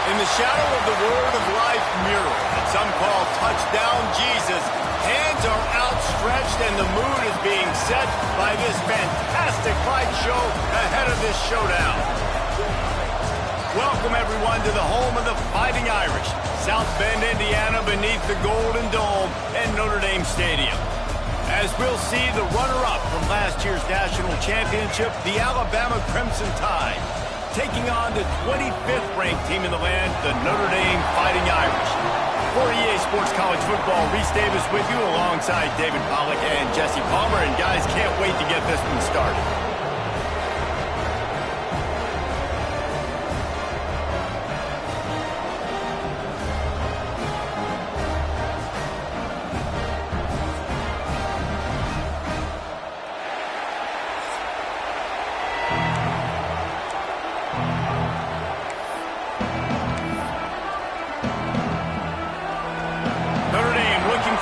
In the shadow of the Word of Life mural that some call Touchdown Jesus, hands are outstretched and the mood is being set by this fantastic fight show ahead of this showdown. Welcome, everyone, to the home of the Fighting Irish, South Bend, Indiana, beneath the Golden Dome and Notre Dame Stadium. As we'll see the runner-up from last year's national championship, the Alabama Crimson Tide, taking on the 25th ranked team in the land, the Notre Dame Fighting Irish. For EA Sports College Football, Reese Davis with you alongside David Pollack and Jesse Palmer. And guys, can't wait to get this one started.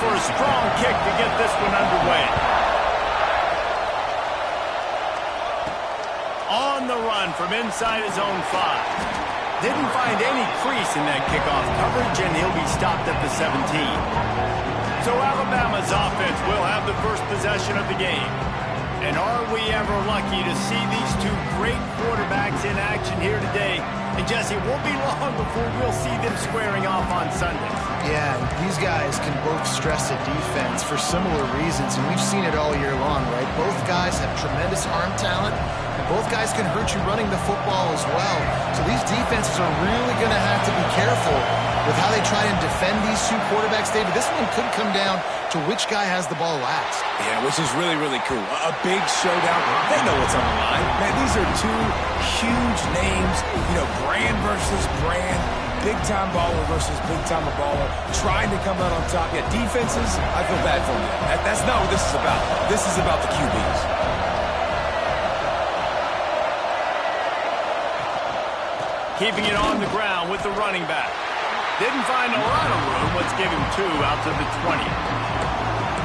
For a strong kick to get this one underway. On the run from inside his own 5. Didn't find any crease in that kickoff coverage, and he'll be stopped at the 17. So Alabama's offense will have the first possession of the game. And are we ever lucky to see these two great quarterbacks in action here today? And Jesse, it won't be long before we'll see them squaring off on Sunday. Yeah, these guys can both stress a defense for similar reasons, and we've seen it all year long, right? Both guys have tremendous arm talent, and both guys can hurt you running the football as well. So these defenses are really going to have to be careful with how they try and defend these two quarterbacks, David. This one could come down to which guy has the ball last. Yeah, which is really, really cool. A big showdown. They know what's on the line. Man, these are two huge names, you know, brand versus brand. Big-time baller versus big-time baller, trying to come out on top. Yeah, defenses, I feel bad for them. That's not what this is about. This is about the QBs. Keeping it on the ground with the running back. Didn't find a lot of room. Let's give him 2 out to the 20.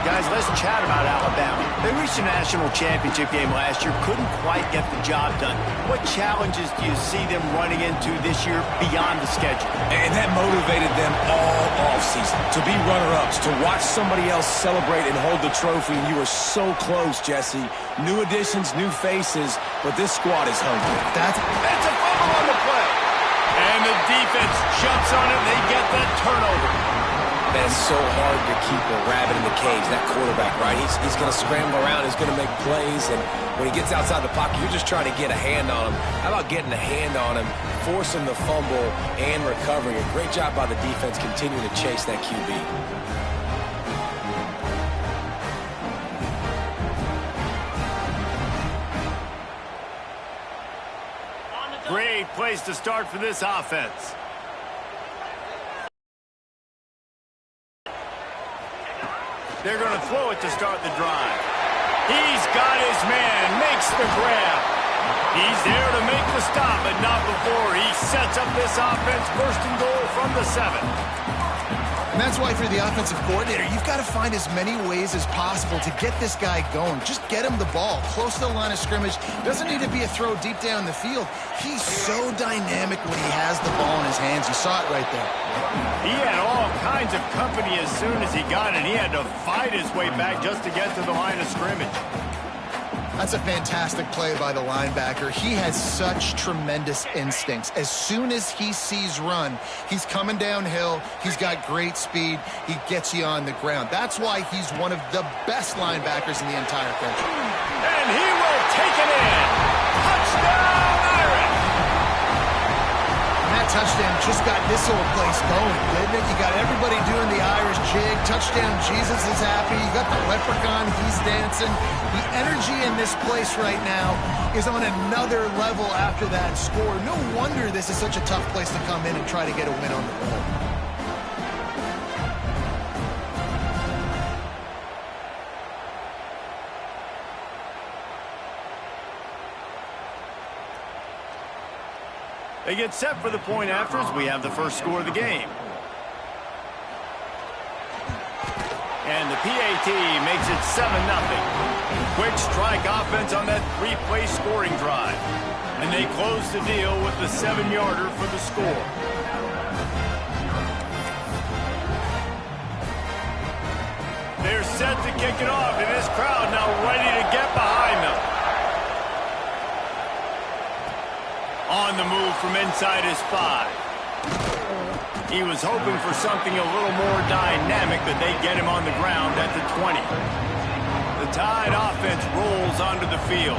Guys, let's chat about Alabama. They reached a national championship game last year, couldn't quite get the job done. What challenges do you see them running into this year beyond the schedule? And that motivated them all offseason to be runner-ups, to watch somebody else celebrate and hold the trophy. And you were so close, Jesse. New additions, new faces, but this squad is hungry. That's a fumble on the play. And the defense jumps on it, and they get that turnover. Man, it's so hard to keep a rabbit in the cage, that quarterback, right? He's going to scramble around, he's going to make plays, and when he gets outside the pocket, you're just trying to get a hand on him. How about getting a hand on him, forcing the fumble, and recovering? A great job by the defense continuing to chase that QB. Great place to start for this offense. They're going to throw it to start the drive. He's got his man, makes the grab. He's there to make the stop, but not before he sets up this offense, first and goal from the 7. And that's why for the offensive coordinator, you've got to find as many ways as possible to get this guy going. Just get him the ball close to the line of scrimmage. Doesn't need to be a throw deep down the field. He's so dynamic when he has the ball in his hands. You saw it right there. He had all kinds of company as soon as he got it. He had to fight his way back just to get to the line of scrimmage. That's a fantastic play by the linebacker. He has such tremendous instincts. As soon as he sees run, he's coming downhill. He's got great speed. He gets you on the ground. That's why he's one of the best linebackers in the entire country. And he will take it in. Touchdown, Irish! And that touchdown just got this whole place going, didn't it? You got everybody doing the Irish jig. Touchdown, Jesus is happy. You got the leprechaun, he's dancing. The energy in this place right now is on another level after that score. No wonder this is such a tough place to come in and try to get a win on the road. They get set for the point after as we have the first score of the game. And the PAT makes it 7-0. Quick strike offense on that three-play scoring drive. And they close the deal with the 7-yarder for the score. They're set to kick it off, and this crowd now ready to get behind them. On the move from inside his 5. He was hoping for something a little more dynamic, but they get him on the ground at the 20. The Tide offense rolls onto the field.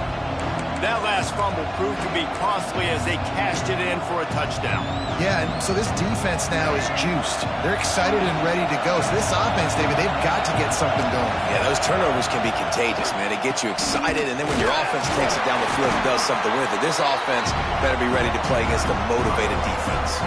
That last fumble proved to be costly as they cashed it in for a touchdown. Yeah, and so this defense now is juiced. They're excited and ready to go. So this offense, David, they've got to get something going. Yeah, those turnovers can be contagious, man. It gets you excited, and then when your offense takes it down the field and does something with it, this offense better be ready to play against a motivated defense.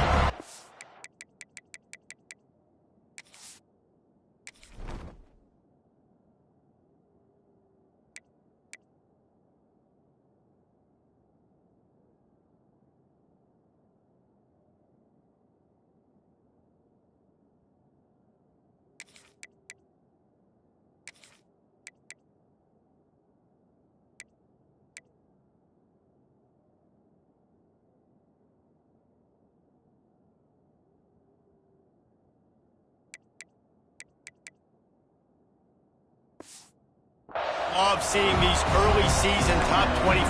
Love seeing these early season top 25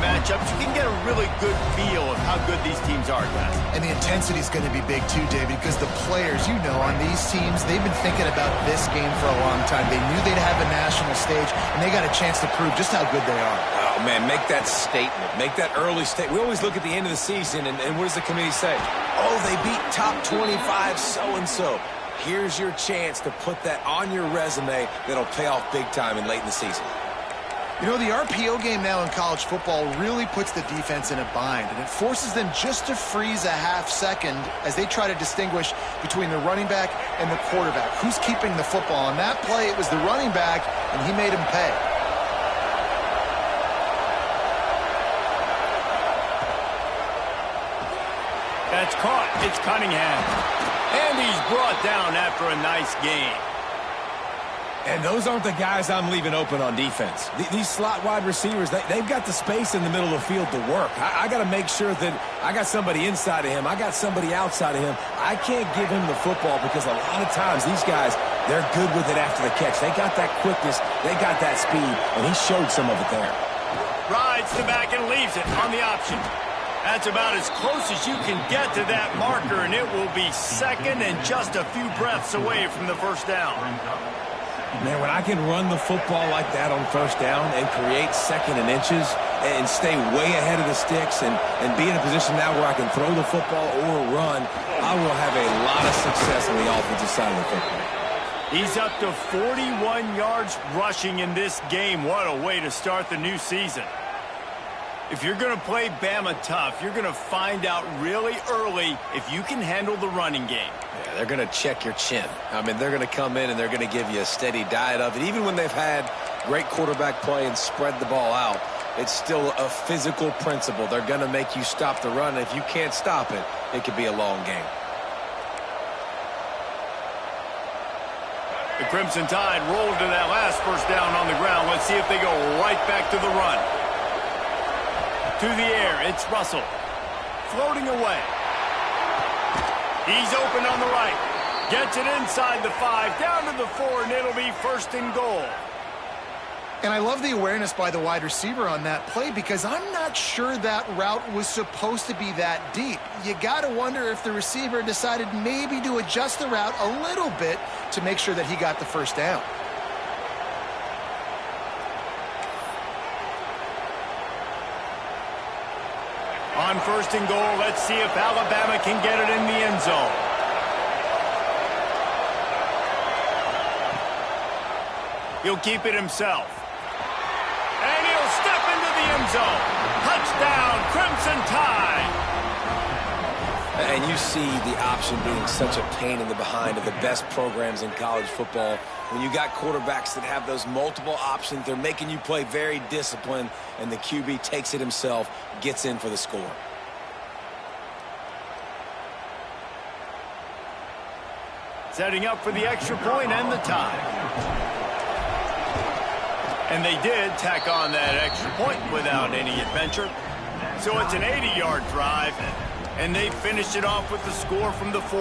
matchups. You can get a really good feel of how good these teams are, guys. And the intensity is going to be big too, David, because the players, you know, on these teams, they've been thinking about this game for a long time. They knew they'd have a national stage, and they got a chance to prove just how good they are. Oh, man, make that statement. Make that early statement. We always look at the end of the season, and what does the committee say? Oh, they beat top 25 so-and-so. Here's your chance to put that on your resume that'll pay off big time and late in the season. You know, the RPO game now in college football really puts the defense in a bind, and it forces them just to freeze a half second as they try to distinguish between the running back and the quarterback. Who's keeping the football? On that play, it was the running back, and he made him pay. That's caught. It's Cunningham. And he's brought down after a nice gain. And those aren't the guys I'm leaving open on defense. These slot wide receivers, they've got the space in the middle of the field to work. I got to make sure that I got somebody inside of him. I got somebody outside of him. I can't give him the football because a lot of times these guys, they're good with it after the catch. They got that quickness. They got that speed, and he showed some of it there. Rides the back and leaves it on the option. That's about as close as you can get to that marker, and it will be second and just a few breaths away from the first down. Man, when I can run the football like that on first down and create second and inches and stay way ahead of the sticks and be in a position now where I can throw the football or run, I will have a lot of success on the offensive side of the football. He's up to 41 yards rushing in this game. What a way to start the new season. If you're going to play Bama tough, you're going to find out really early if you can handle the running game. Yeah, they're going to check your chin. I mean, they're going to come in and they're going to give you a steady diet of it. Even when they've had great quarterback play and spread the ball out, it's still a physical principle. They're going to make you stop the run. If you can't stop it, it could be a long game. The Crimson Tide rolled to that last first down on the ground. Let's see if they go right back to the run. To the air, it's Russell. Floating away. He's open on the right. Gets it inside the 5, down to the 4, and it'll be first and goal. And I love the awareness by the wide receiver on that play because I'm not sure that route was supposed to be that deep. You got to wonder if the receiver decided maybe to adjust the route a little bit to make sure that he got the first down. On first and goal, let's see if Alabama can get it in the end zone. He'll keep it himself. And he'll step into the end zone. Touchdown, Crimson Tide. And you see the option being such a pain in the behind of the best programs in college football. When you got quarterbacks that have those multiple options, they're making you play very disciplined, and the QB takes it himself, gets in for the score. Setting up for the extra point and the tie. And they did tack on that extra point without any adventure. So it's an 80-yard drive, and they finished it off with the score from the 4.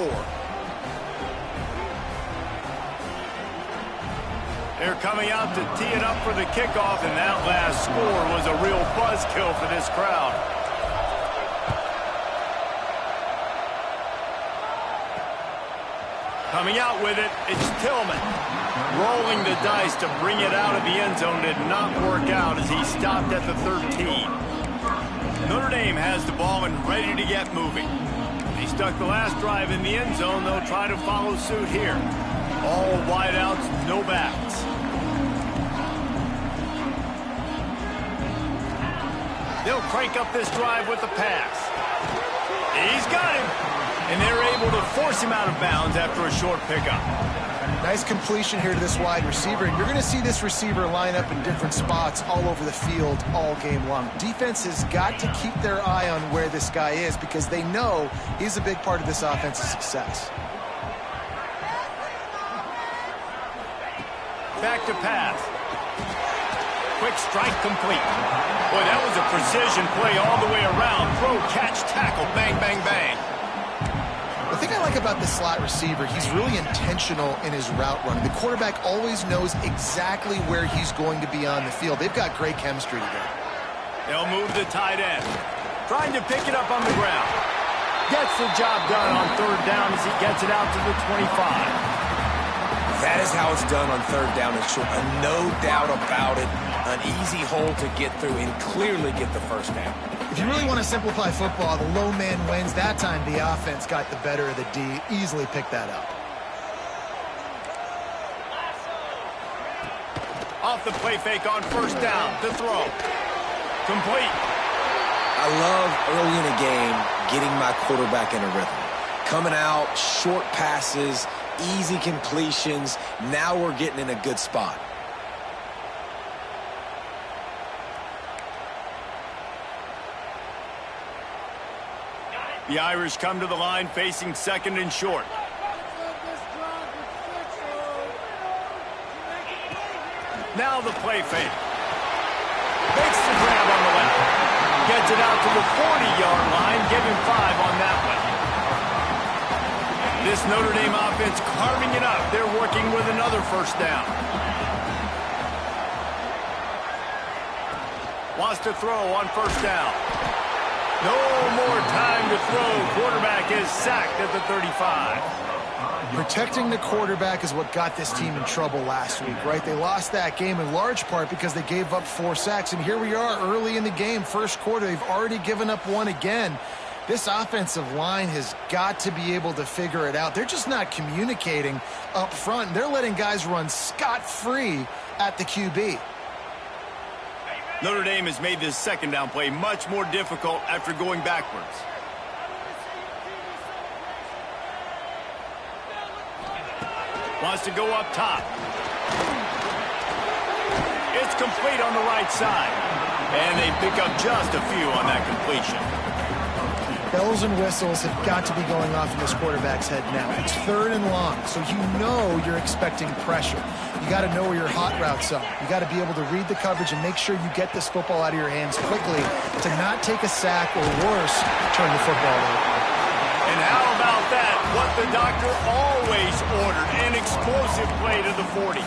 They're coming out to tee it up for the kickoff, and that last score was a real buzzkill for this crowd. Coming out with it, it's Tillman. Rolling the dice to bring it out of the end zone did not work out as he stopped at the 13. Notre Dame has the ball and ready to get moving. They stuck the last drive in the end zone. They'll try to follow suit here. All wideouts, no backs. They'll crank up this drive with the pass. He's got him. And they're able to force him out of bounds after a short pickup. Nice completion here to this wide receiver. And you're going to see this receiver line up in different spots all over the field all game long. Defense has got to keep their eye on where this guy is because they know he's a big part of this offense's success. Back to pass. Quick strike complete. Boy, that was a precision play all the way around. Throw, catch, tackle, bang, bang, bang. The thing I like about the slot receiver, he's really intentional in his route running. The quarterback always knows exactly where he's going to be on the field. They've got great chemistry together. They'll move the tight end. Trying to pick it up on the ground. Gets the job done on third down as he gets it out to the 25. That is how it's done on third down and short. No doubt about it. An easy hole to get through and clearly get the first down. If you really want to simplify football, the low man wins. That time the offense got the better of the D. Easily picked that up. Off the play fake on first down to throw. Complete. I love early in a game getting my quarterback in a rhythm. Coming out, short passes, easy completions. Now we're getting in a good spot. The Irish come to the line facing second and short. Now the play fake. Makes the grab on the left. Gets it out to the 40-yard line. Give him 5 on that one. This Notre Dame offense carving it up. They're working with another first down. Wants to throw on first down. No more time to throw. Quarterback is sacked at the 35. Protecting the quarterback is what got this team in trouble last week, right? They lost that game in large part because they gave up 4 sacks. And here we are early in the game, first quarter. They've already given up 1 again. This offensive line has got to be able to figure it out. They're just not communicating up front. They're letting guys run scot-free at the QB. Notre Dame has made this second down play much more difficult after going backwards. Wants to go up top. It's complete on the right side. And they pick up just a few on that completion. Bells and whistles have got to be going off in this quarterback's head now. It's 3rd and long, so you know you're expecting pressure. You got to know where your hot routes are. You got to be able to read the coverage and make sure you get this football out of your hands quickly to not take a sack or worse, turn the football over. And how about that? What the doctor always ordered, an explosive play to the 40.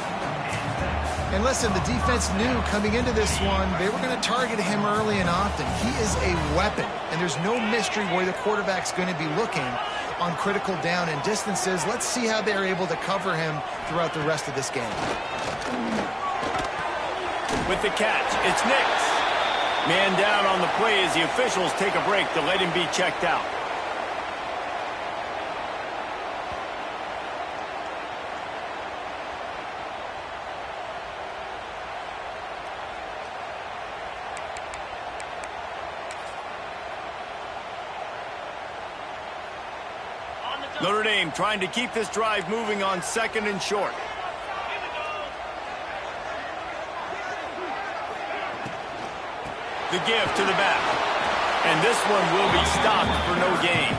And listen, the defense knew coming into this one, they were going to target him early and often. He is a weapon, and there's no mystery where the quarterback's going to be looking on critical down and distances. Let's see how they're able to cover him throughout the rest of this game. With the catch, it's Nix. Man down on the play as the officials take a break to let him be checked out. Notre Dame trying to keep this drive moving on 2nd and short. The give to the back. And this one will be stopped for no gain.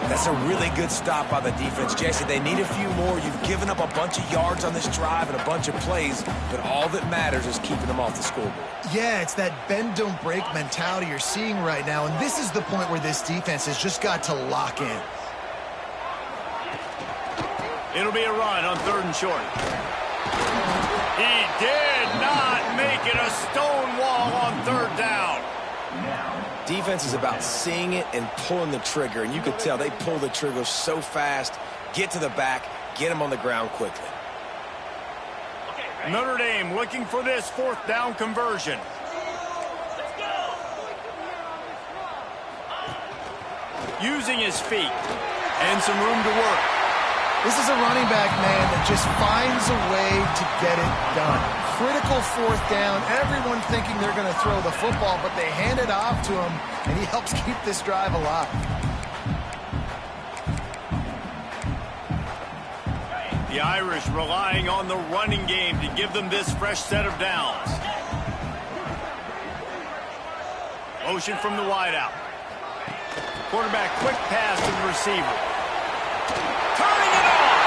That's a really good stop by the defense, Jesse. They need a few more. You've given up a bunch of yards on this drive and a bunch of plays, but all that matters is keeping them off the scoreboard. Yeah, it's that bend, don't break mentality you're seeing right now, and this is the point where this defense has just got to lock in. It'll be a run on 3rd and short. He did not make it a stone wall on 3rd down. Defense is about seeing it and pulling the trigger, and you could tell they pull the trigger so fast, get to the back, get him on the ground quickly. Notre Dame looking for this 4th down conversion. Using his feet and some room to work. This is a running back, man, that just finds a way to get it done. Critical 4th down. Everyone thinking they're going to throw the football, but they hand it off to him, and he helps keep this drive alive. The Irish relying on the running game to give them this fresh set of downs. Motion from the wideout. Quarterback quick pass to the receiver. Turning it on!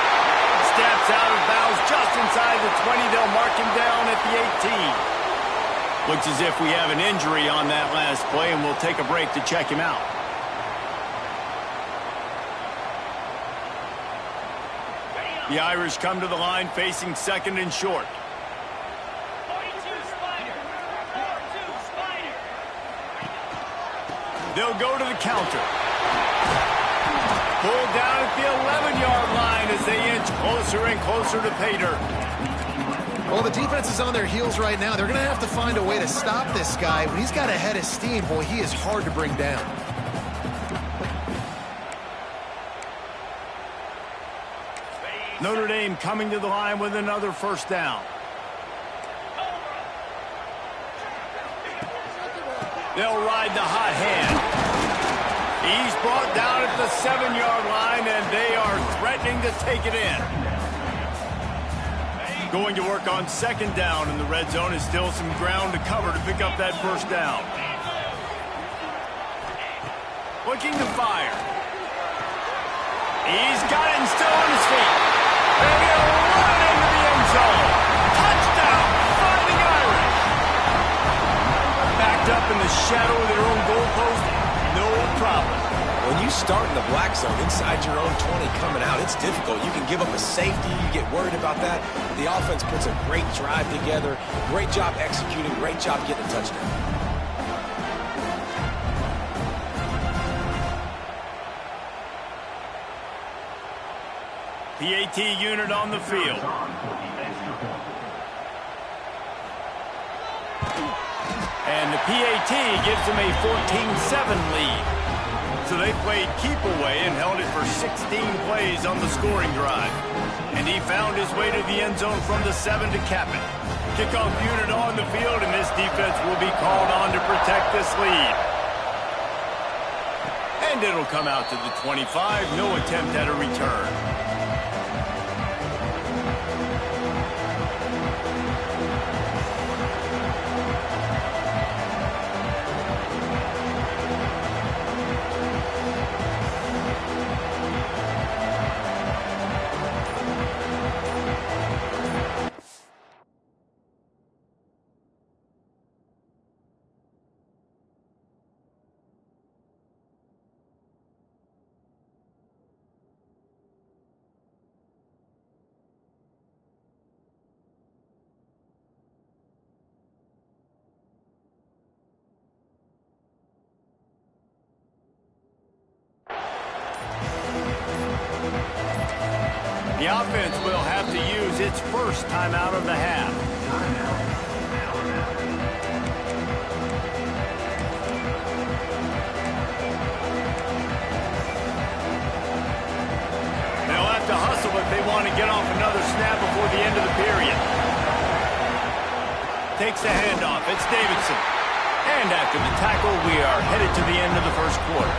Steps out of bounds just inside the 20. They'll mark him down at the 18. Looks as if we have an injury on that last play, and we'll take a break to check him out. The Irish come to the line facing 2nd and short. They'll go to the counter. Pulled down at the 11-yard line as they inch closer and closer to pay dirt. Well, the defense is on their heels right now. They're going to have to find a way to stop this guy. When he's got a head of steam, boy, he is hard to bring down. Notre Dame coming to the line with another 1st down. They'll ride the hot hand. He's brought down at the 7-yard line, and they are threatening to take it in. Going to work on 2nd down, and the red zone is still some ground to cover to pick up that 1st down. Looking to fire. He's got it and still on his feet. And he'll run into the end zone. Touchdown, Fighting Irish. Backed up in the shadow of their own goalpost, no problem. When you start in the black zone inside your own 20 coming out, it's difficult. You can give up a safety. You get worried about that. The offense puts a great drive together. Great job executing. Great job getting a touchdown. PAT unit on the field. And the PAT gives them a 14-7 lead. So they played keep away and held it for 16 plays on the scoring drive. And he found his way to the end zone from the 7 to cap it. Kickoff unit on the field, and this defense will be called on to protect this lead. And it'll come out to the 25. No attempt at a return. The offense will have to use its first timeout of the half. They'll have to hustle if they want to get off another snap before the end of the period. Takes the handoff. It's Davidson. And after the tackle, we are headed to the end of the first quarter.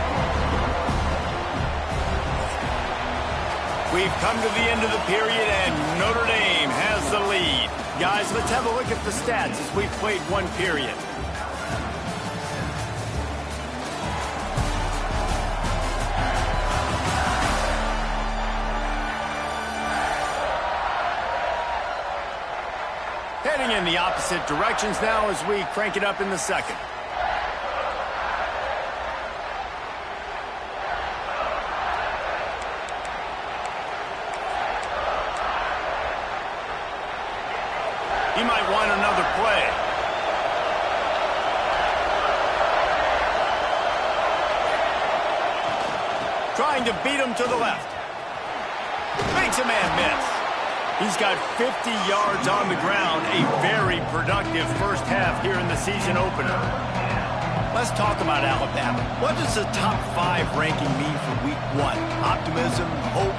We've come to the end of the period, and Notre Dame has the lead. Guys, let's have a look at the stats as we've played one period. Heading in the opposite directions now as we crank it up in the second. He might want another play. Trying to beat him to the left. Makes a man miss. He's got 50 yards on the ground. A very productive first half here in the season opener. Let's talk about Alabama. What does the top 5 ranking mean for week 1? Optimism, hope,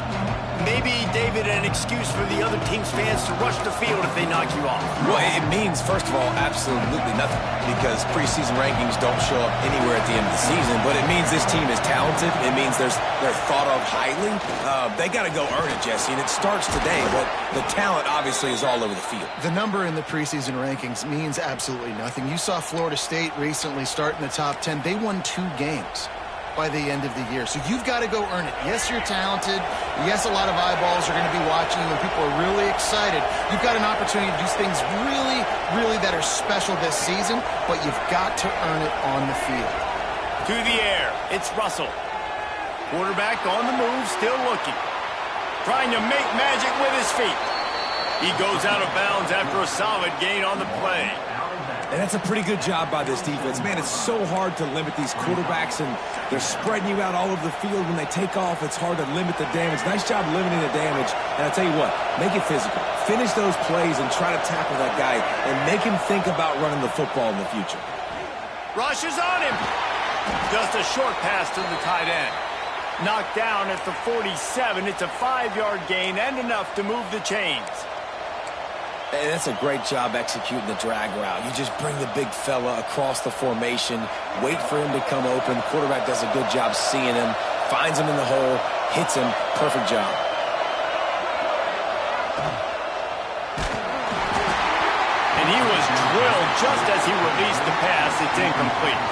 maybe, David, an excuse for the other team's fans to rush the field if they knock you off. Well, it means, first of all, absolutely nothing, because preseason rankings don't show up anywhere at the end of the season, but it means this team is talented. It means they're thought of highly. They got to go earn it, Jesse, and it starts today, but the talent obviously is all over the field. The number in the preseason rankings means absolutely nothing. You saw Florida State recently start in the top 10. They won 2 games by the end of the year. So you've got to go earn it. Yes, you're talented. Yes, a lot of eyeballs are going to be watching you and people are really excited. You've got an opportunity to do things really, really that are special this season, but you've got to earn it on the field. To the air. It's Russell. Quarterback on the move, still looking. Trying to make magic with his feet. He goes out of bounds after a solid gain on the play. And that's a pretty good job by this defense. Man, it's so hard to limit these quarterbacks, and they're spreading you out all over the field. When they take off, it's hard to limit the damage. Nice job limiting the damage. And I'll tell you what, make it physical. Finish those plays and try to tackle that guy and make him think about running the football in the future. Rushes on him. Just a short pass to the tight end. Knocked down at the 47. It's a 5-yard gain and enough to move the chains. And that's a great job executing the drag route. You just bring the big fella across the formation, wait for him to come open. Quarterback does a good job seeing him, finds him in the hole, hits him. Perfect job. And he was drilled just as he released the pass. It's incomplete.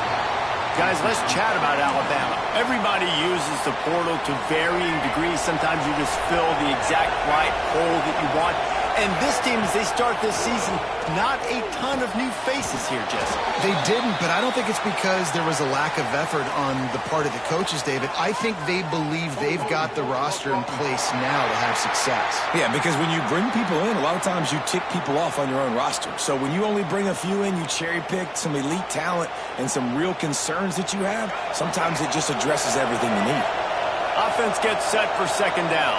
Guys, let's chat about Alabama. Everybody uses the portal to varying degrees. Sometimes you just fill the exact right hole that you want. And this team, as they start this season, not a ton of new faces here, Jesse. They didn't, but I don't think it's because there was a lack of effort on the part of the coaches, David. I think they believe they've got the roster in place now to have success. Yeah, because when you bring people in, a lot of times you tick people off on your own roster. So when you only bring a few in, you cherry-pick some elite talent and some real concerns that you have, sometimes it just addresses everything you need. Offense gets set for second down.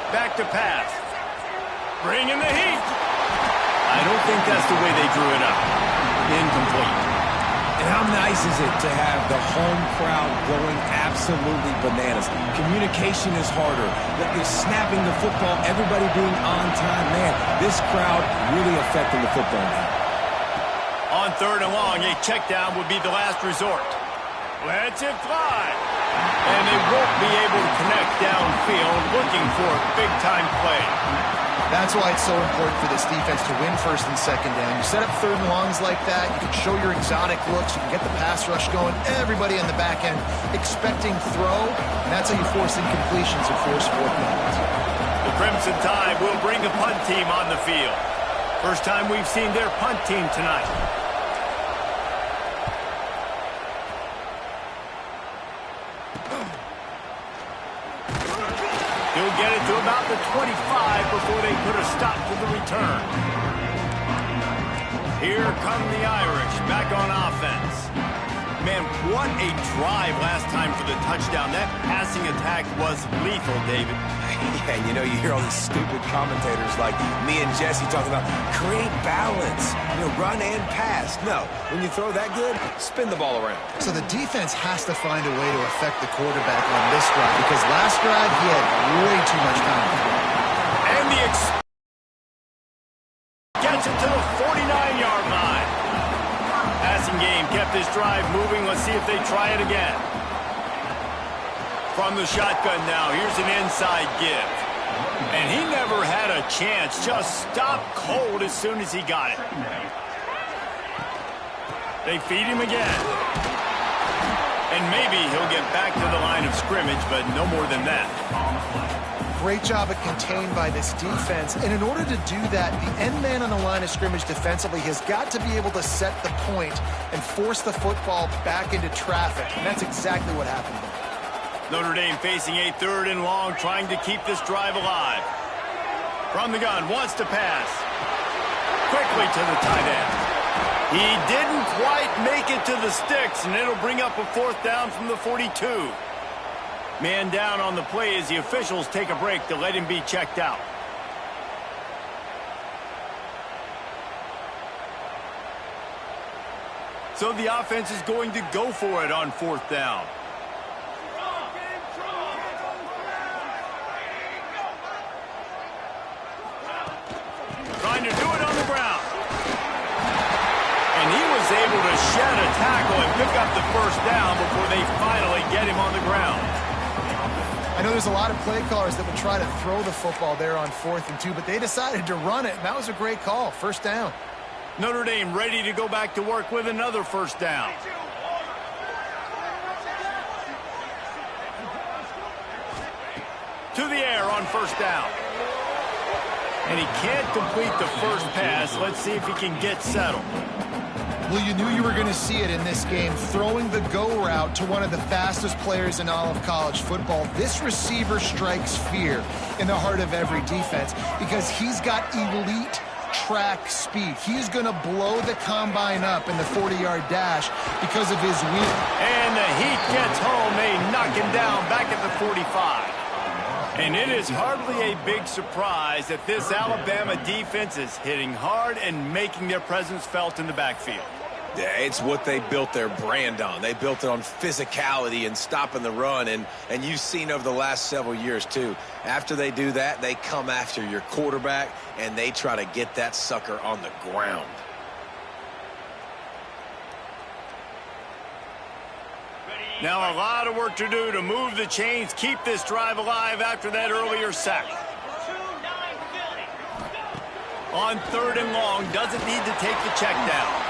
Back to pass. Bring in the heat. I don't think that's the way they drew it up. Incomplete. And how nice is it to have the home crowd going absolutely bananas? Communication is harder. They're snapping the football, everybody being on time. Man, this crowd really affecting the football game. On 3rd and long, a check down would be the last resort. Lets it fly. And they won't be able to connect downfield, looking for a big-time play. That's why it's so important for this defense to win 1st and 2nd down. You set up 3rd and longs like that, you can show your exotic looks, you can get the pass rush going, everybody on the back end expecting throw, and that's how you force incompletions and force 4th downs. The Crimson Tide will bring a punt team on the field. First time we've seen their punt team tonight. He'll get it to about the 25 before they put a stop to the return. Here come the Irish back on offense. Man, what a drive last time for the touchdown. That passing attack was lethal, David. Yeah, and you know, you hear all these stupid commentators like me and Jesse talking about create balance, run and pass. No, when you throw that good, spin the ball around. So the defense has to find a way to affect the quarterback on this drive, because last drive he had way too much time. And the gets it to the 49-yard line. Passing game kept this drive moving. Let's see if they try it again. From the shotgun now, here's an inside give. And he never had a chance. Just stopped cold as soon as he got it. They feed him again. And maybe he'll get back to the line of scrimmage, but no more than that. Great job at contained by this defense. And in order to do that, the end man on the line of scrimmage defensively has got to be able to set the point and force the football back into traffic. And that's exactly what happened there. Notre Dame facing a 3rd and long, trying to keep this drive alive. From the gun, wants to pass. Quickly to the tight end. He didn't quite make it to the sticks, and it'll bring up a 4th down from the 42. Man down on the play as the officials take a break to let him be checked out. So the offense is going to go for it on 4th down. Trying to do it on the ground. And he was able to shed a tackle and pick up the 1st down before they finally get him on the ground. I know there's a lot of play callers that would try to throw the football there on 4th and 2, but they decided to run it, and that was a great call. 1st down. Notre Dame ready to go back to work with another 1st down. To the air on 1st down. And he can't complete the first pass. Let's see if he can get settled. Well, you knew you were going to see it in this game, throwing the go route to one of the fastest players in all of college football. This receiver strikes fear in the heart of every defense because he's got elite track speed. He's going to blow the combine up in the 40-yard dash because of his wheel. And the heat gets home. They knock him down back at the 45. And it is hardly a big surprise that this Alabama defense is hitting hard and making their presence felt in the backfield. Yeah, it's what they built their brand on. They built it on physicality and stopping the run, and you've seen over the last several years, too. After they do that, they come after your quarterback, and they try to get that sucker on the ground. Now a lot of work to do to move the chains, keep this drive alive after that earlier sack. On 3rd and long, doesn't need to take the check down.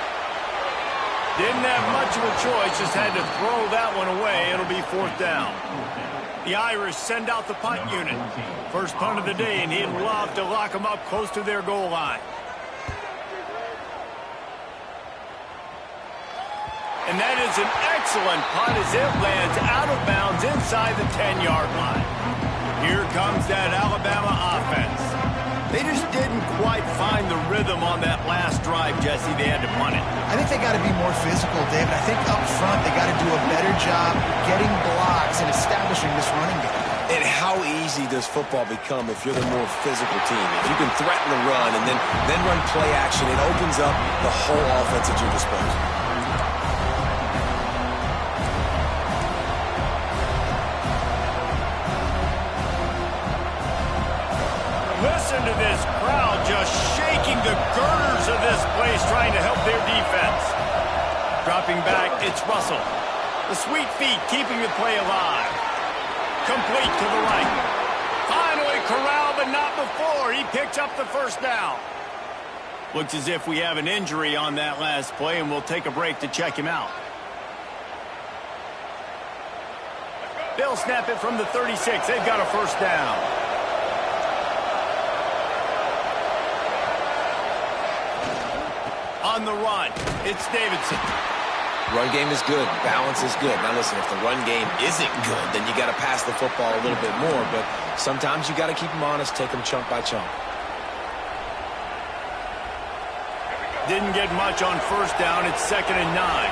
Didn't have much of a choice, just had to throw that one away. It'll be 4th down. The Irish send out the punt unit. First punt of the day, and he'd love to lock them up close to their goal line. And that is an excellent punt as it lands out of bounds inside the 10-yard line. Here comes that Alabama offense. They just didn't quite find the rhythm on that last drive, Jesse. They had to punt it. I think they got to be more physical, David. I think up front they got to do a better job getting blocks and establishing this running game. And how easy does football become if you're the more physical team? If you can threaten the run and then run play action, it opens up the whole offense at your disposal. Listen to this crowd just shaking the girders of this place, trying to help their defense. Dropping back, it's Russell. The sweet feet keeping the play alive. Complete to the right. Finally corralled, but not before. He picks up the 1st down. Looks as if we have an injury on that last play, and we'll take a break to check him out. They'll snap it from the 36. They've got a 1st down. On the run, it's Davidson. Run game is good. Balance is good. Now, listen, if the run game isn't good, then you got to pass the football a little bit more. But sometimes you got to keep them honest, take them chunk by chunk. Didn't get much on 1st down. It's 2nd and 9.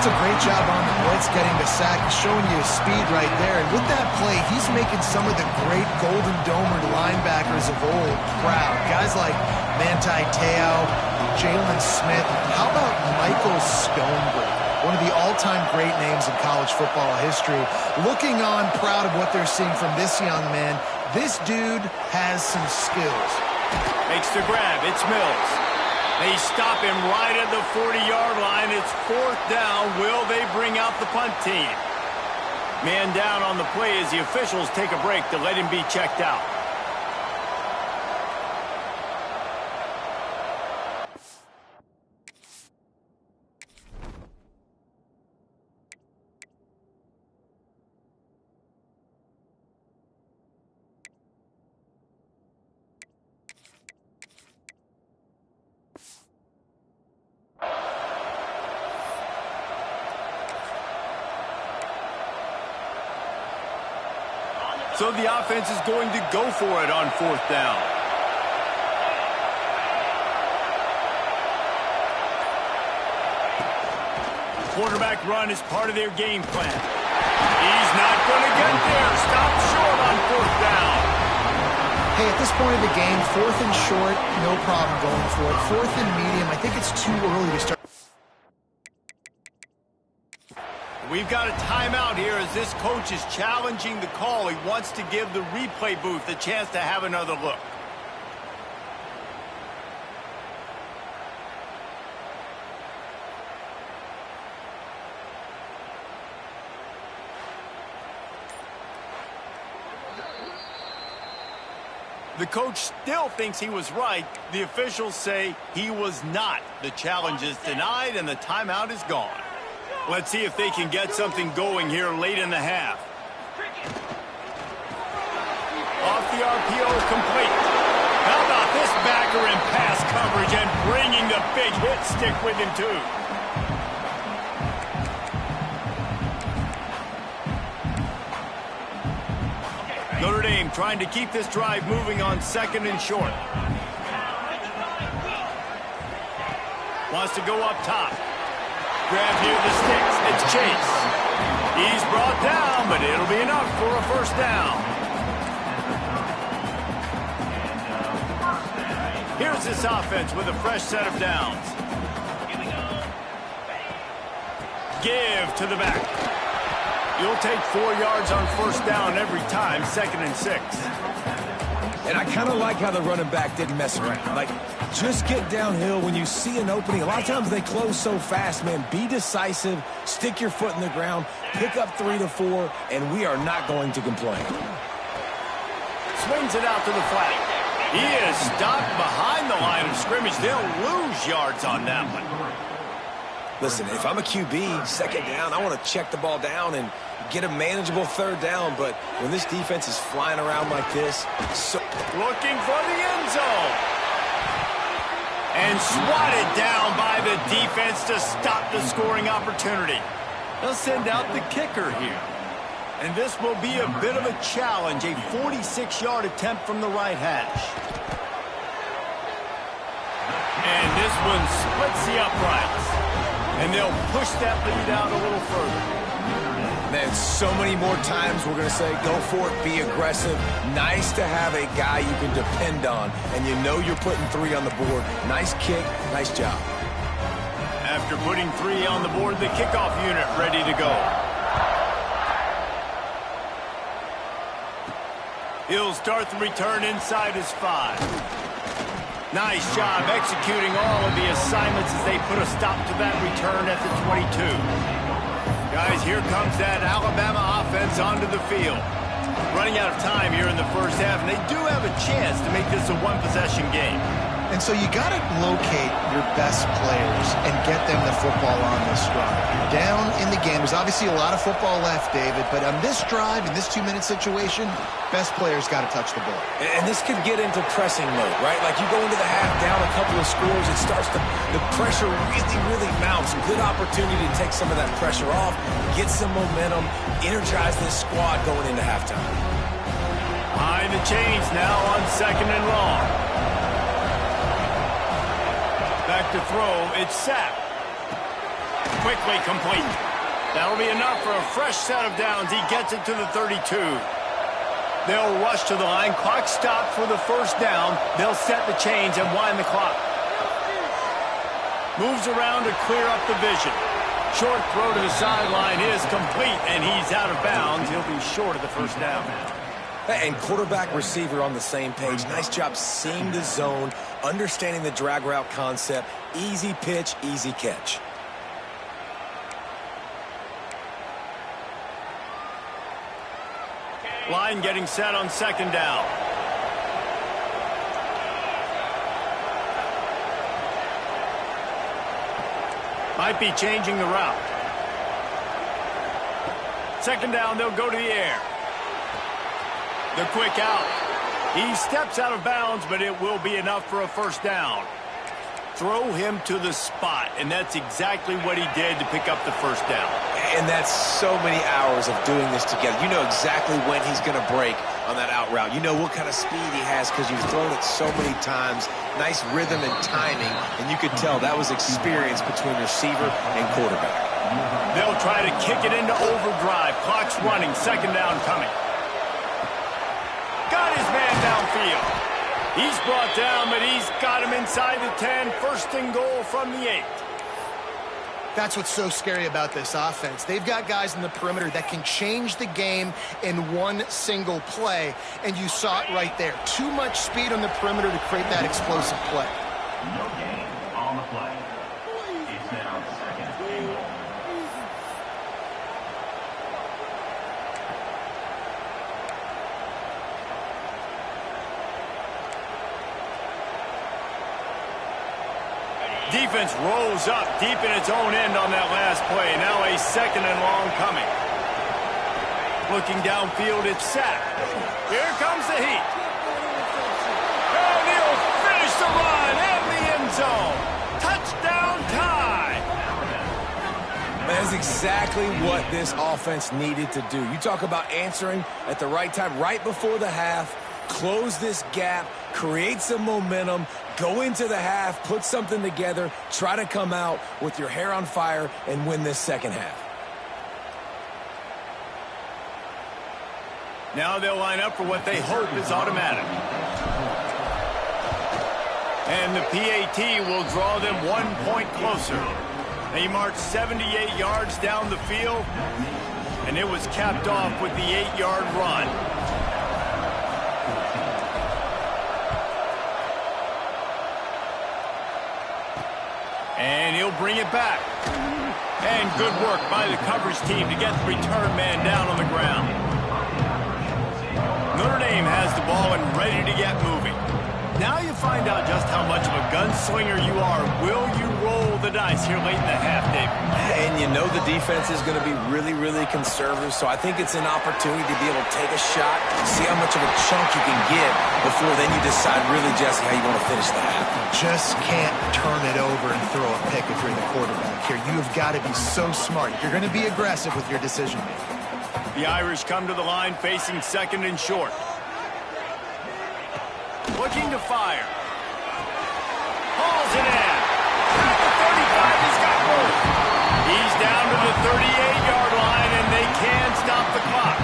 does a great job on the blitz getting the sack. He's showing you his speed right there. And with that play, he's making some of the great Golden Domer linebackers of old proud. Guys like Manti Te'o, Jalen Smith. How about Michael Stonebridge? One of the all-time great names in college football history. Looking on, proud of what they're seeing from this young man. This dude has some skills. Makes the grab. It's Mills. They stop him right at the 40-yard line. It's 4th down. Will they bring out the punt team? Man down on the play as the officials take a break to let him be checked out. So the offense is going to go for it on 4th down. Quarterback run is part of their game plan. He's not going to get there. Stop short on 4th down. Hey, at this point of the game, 4th and short, no problem going for it. 4th and medium, I think it's too early to start. We've got a timeout here as this coach is challenging the call. He wants to give the replay booth a chance to have another look. The coach still thinks he was right. The officials say he was not. The challenge is denied and the timeout is gone. Let's see if they can get something going here late in the half. Off the RPO, complete. How about this backer in pass coverage and bringing the big hit stick with him too. Notre Dame trying to keep this drive moving on 2nd and short. Wants to go up top. Grab near the sticks. It's Chase. He's brought down, but it'll be enough for a 1st down. Here's this offense with a fresh set of downs. Give to the back. You'll take 4 yards on 1st down every time, 2nd and 6. And I kind of like how the running back didn't mess around. Like, just get downhill when you see an opening. A lot of times they close so fast, man. Be decisive, stick your foot in the ground, pick up 3 to 4, and we are not going to complain. Swings it out to the flat. He is stopped behind the line of scrimmage. They'll lose yards on that one. Listen, if I'm a QB, 2nd down, I want to check the ball down and get a manageable 3rd down. But when this defense is flying around like this, so looking for the end zone. And swatted down by the defense to stop the scoring opportunity. They'll send out the kicker here. And this will be a bit of a challenge, a 46-yard attempt from the right hash. And this one splits the uprights. And they'll push that lead out a little further. Man, so many more times we're going to say, go for it, be aggressive. Nice to have a guy you can depend on, and you know you're putting 3 on the board. Nice kick, nice job. After putting 3 on the board, the kickoff unit ready to go. He'll start the return inside his 5. Nice job executing all of the assignments as they put a stop to that return at the 22. Guys, here comes that Alabama offense onto the field. Running out of time here in the 1st half, and they do have a chance to make this a 1-possession game. And so you got to locate your best players and get them the football on this drive. You're down in the game. There's obviously a lot of football left, David, but on this drive, in this 2-minute situation, best players got to touch the ball. And this could get into pressing mode, right? Like you go into the half down a couple of scores, it starts to, the pressure really mounts. Good opportunity to take some of that pressure off, get some momentum, energize this squad going into halftime. Behind the chains now on 2nd and long. Back to throw, it's Sapp. quickly complete. That'll be enough for a fresh set of downs. He gets it to the 32. They'll rush to the line. Clock stopped for the first down. They'll set the chains and wind the clock. Moves around to clear up the vision. Short throw to the sideline is complete, and he's out of bounds. He'll be short of the first down. And quarterback receiver on the same page. Nice job seeing the zone, understanding the drag route concept. Easy pitch, easy catch. Line getting set on second down. Might be changing the route. Second down, they'll go to the air. The quick out. He steps out of bounds, but it will be enough for a first down. Throw him to the spot, and that's exactly what he did to pick up the first down. And that's so many hours of doing this together. You know exactly when he's going to break on that out route. You know what kind of speed he has because you've thrown it so many times. Nice rhythm and timing, and you could tell that was experience between receiver and quarterback. They'll try to kick it into overdrive. Clock's running. Second down coming. Got his man downfield. He's brought down, but he's got him inside the 10. First and goal from the 8. That's what's so scary about this offense. They've got guys in the perimeter that can change the game in one single play, and you saw it right there. Too much speed on the perimeter to create that explosive play. No gain on the play. It's now second and goal. Defense rolls up deep in its own end on that last play. Now a second and long coming. Looking downfield, it's sacked. Here comes the heat. And he'll finish the run in the end zone. Touchdown tie. That is exactly what this offense needed to do. You talk about answering at the right time, right before the half, close this gap, create some momentum, go into the half, put something together, try to come out with your hair on fire and win this second half. Now they'll line up for what they hope is automatic. And the PAT will draw them 1 point closer. They marched 78 yards down the field, and it was capped off with the 8-yard run. And he'll bring it back. And good work by the coverage team to get the return man down on the ground. Notre Dame has the ball and ready to get moving. Now you find out just how much of a gunslinger you are. Will you roll the dice here late in the half, Dave? And you know the defense is going to be really, really conservative, so I think it's an opportunity to be able to take a shot, see how much of a chunk you can get before then you decide really, Jesse, how you want to finish the half. Just can't turn it over and throw a pick if you're the quarterback here. You have got to be so smart. You're going to be aggressive with your decision-making. The Irish come to the line facing second and short. Looking to fire. Hauls it in. At the 35, he's got room. He's down to the 38-yard line, and they can stop the clock.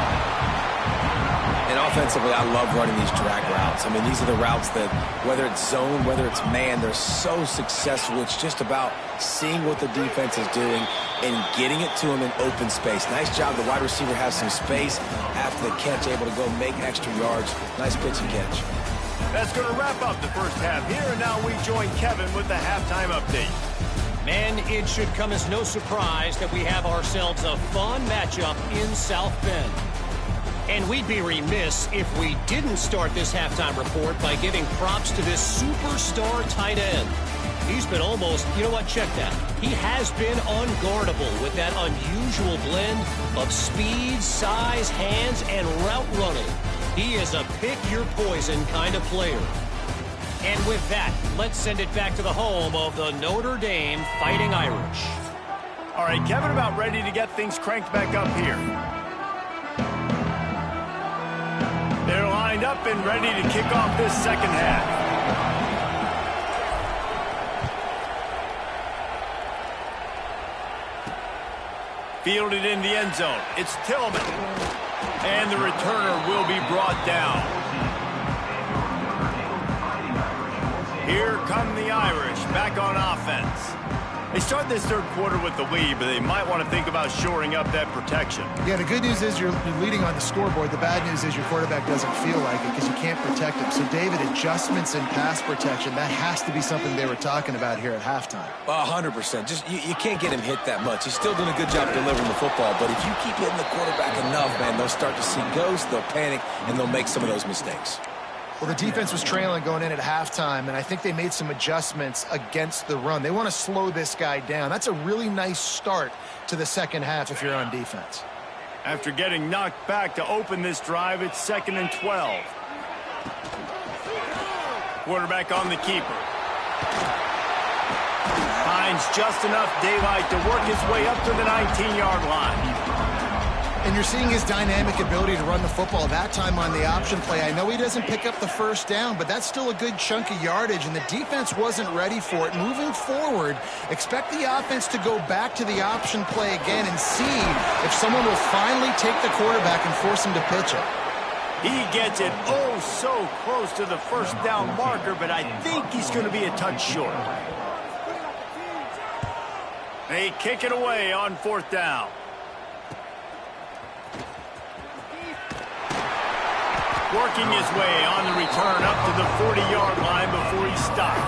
And offensively, I love running these drag routes. I mean, these are the routes that, whether it's zone, whether it's man, they're so successful. It's just about seeing what the defense is doing and getting it to him in open space. Nice job. The wide receiver has some space after the catch, able to go make extra yards. Nice pitch and catch. That's going to wrap up the first half here, and now we join Kevin with the halftime update. Men, it should come as no surprise that we have ourselves a fun matchup in South Bend. And we'd be remiss if we didn't start this halftime report by giving props to this superstar tight end. He's been almost, you know what, check that. He has been unguardable with that unusual blend of speed, size, hands, and route running. He is a pick-your-poison kind of player. And with that, let's send it back to the home of the Notre Dame Fighting Irish. All right, Kevin, about ready to get things cranked back up here. They're lined up and ready to kick off this second half. Fielded in the end zone. It's Tillman. And the returner will be brought down. Here come the Irish back on offense. They start this third quarter with the lead, but they might want to think about shoring up that protection. Yeah, the good news is you're leading on the scoreboard. The bad news is your quarterback doesn't feel like it because you can't protect him. So, David, adjustments in pass protection, that has to be something they were talking about here at halftime. 100%. Just you can't get him hit that much. He's still doing a good job delivering the football, but if you keep hitting the quarterback enough, man, they'll start to see ghosts, they'll panic, and they'll make some of those mistakes. Well, the defense was trailing going in at halftime, and I think they made some adjustments against the run. They want to slow this guy down. That's a really nice start to the second half if you're on defense. After getting knocked back to open this drive, it's 2nd and 12. Quarterback on the keeper. Finds just enough daylight to work his way up to the 19-yard line. And you're seeing his dynamic ability to run the football, that time on the option play. I know he doesn't pick up the first down, but that's still a good chunk of yardage, and the defense wasn't ready for it. Moving forward, expect the offense to go back to the option play again and see if someone will finally take the quarterback and force him to pitch it. He gets it oh so close to the first down marker, but I think he's going to be a touch short. They kick it away on 4th down. Working his way on the return up to the 40-yard line before he stopped.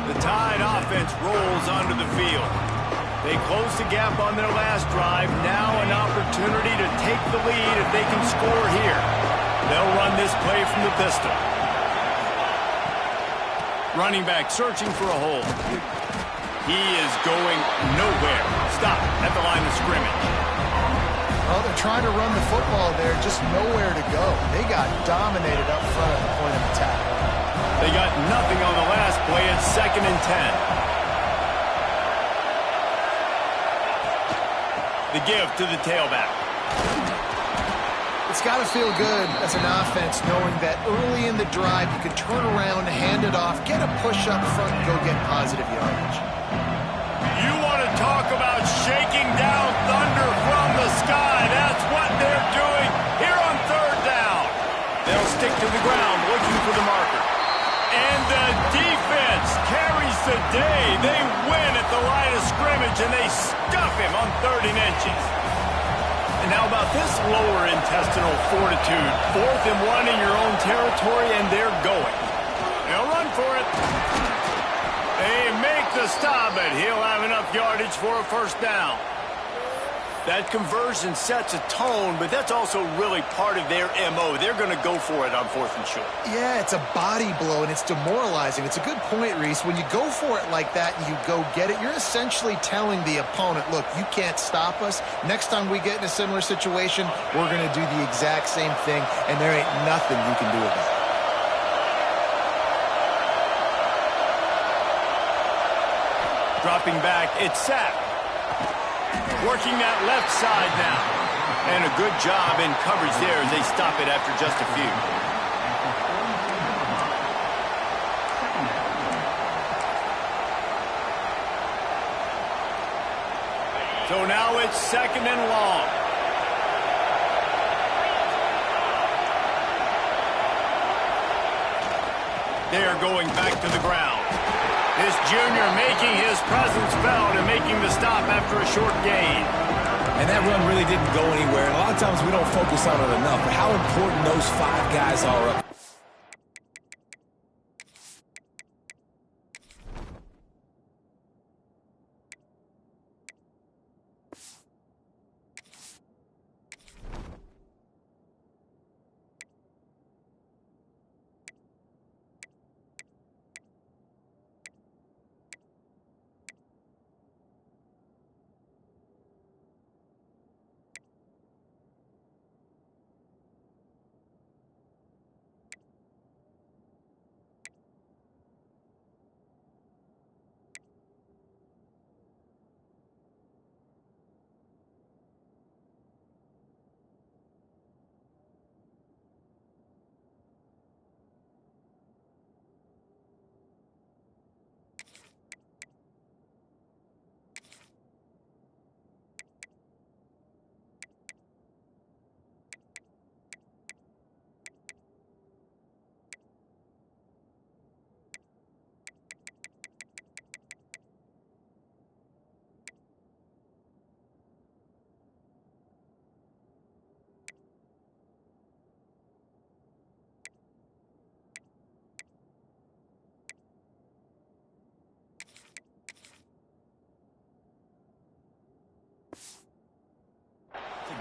The Tide offense rolls onto the field. They close the gap on their last drive. Now an opportunity to take the lead if they can score here. They'll run this play from the pistol. Running back searching for a hole. He is going nowhere. Stop at the line of scrimmage. Well, they're trying to run the football there, just nowhere to go. They got dominated up front at the point of attack. They got nothing on the last play. It's 2nd and 10. The give to the tailback. It's got to feel good as an offense knowing that early in the drive you can turn around, hand it off, get a push up front, and go get positive yardage. You want to talk about shaking down thunder from the sky. That's what they're doing here on 3rd down. They'll stick to the ground looking for the marker. And the defense carries the day. They win at the line of scrimmage, and they stuff him on 3rd and inches. And how about this lower intestinal fortitude? 4th and 1 in your own territory, and they're going. They'll run for it. They make the stop, but he'll have enough yardage for a first down. That conversion sets a tone, but that's also really part of their MO. They're going to go for it on 4th and short. Yeah, it's a body blow, and it's demoralizing. It's a good point, Reese. When you go for it like that and you go get it, you're essentially telling the opponent, look, you can't stop us. Next time we get in a similar situation, we're going to do the exact same thing, and there ain't nothing you can do about it. Dropping back, it's sacked. Working that left side now. And a good job in coverage there as they stop it after just a few. So now it's 2nd and long. They are going back to the ground. This junior making his presence felt and making the stop after a short gain. And that run really didn't go anywhere. And a lot of times we don't focus on it enough, but how important those 5 guys are up.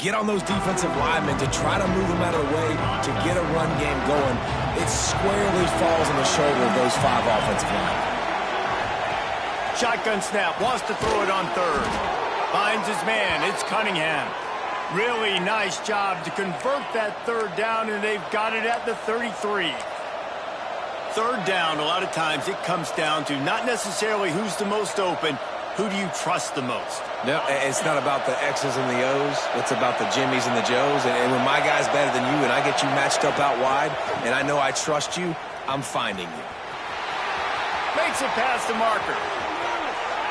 get on those defensive linemen to try to move them out of the way to get a run game going. It squarely falls on the shoulder of those 5 offensive linemen. Shotgun snap, wants to throw it on third. Finds his man, it's Cunningham. Really nice job to convert that third down, and they've got it at the 33. Third down, a lot of times it comes down to not necessarily who's the most open, who do you trust the most? No, it's not about the X's and the O's. It's about the Jimmies and the Joes. And when my guy's better than you and I get you matched up out wide and I know I trust you, I'm finding you. Makes it past the marker.